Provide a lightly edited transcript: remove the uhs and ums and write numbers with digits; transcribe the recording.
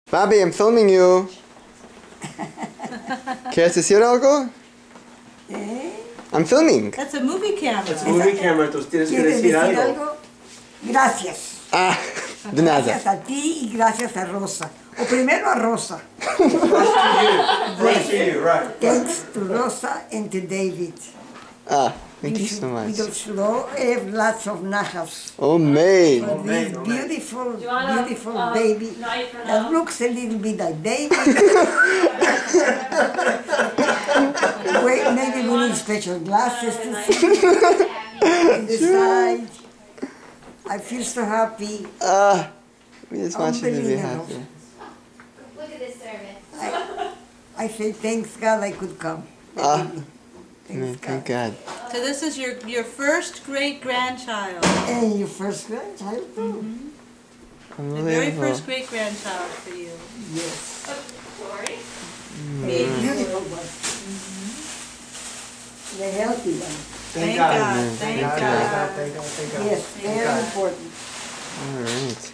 Bobby, I'm filming you. ¿Quieres decir algo? I'm filming. That's a movie camera. Es movie camera, tú tienes que decir algo. Gracias. Ah, de nada. Gracias a ti y gracias a Rosa. O primero a Rosa. First to you, right. Thanks to Rosa and to David. Ah, thank you so much. We should all have lots of nachas. Oh, May. For this beautiful, beautiful baby that looks a little bit like David. Wait, maybe we need special glasses to see on the side. I feel so happy. We just want you to be happy. Look at this service. I say thanks God I could come. Thank God. So this is your first great-grandchild. And your first grandchild too. The very first great-grandchild for you. Yes. Glory. A beautiful one. The healthy one. Thank God. Thank God. Thank God. Yes, very important. All right.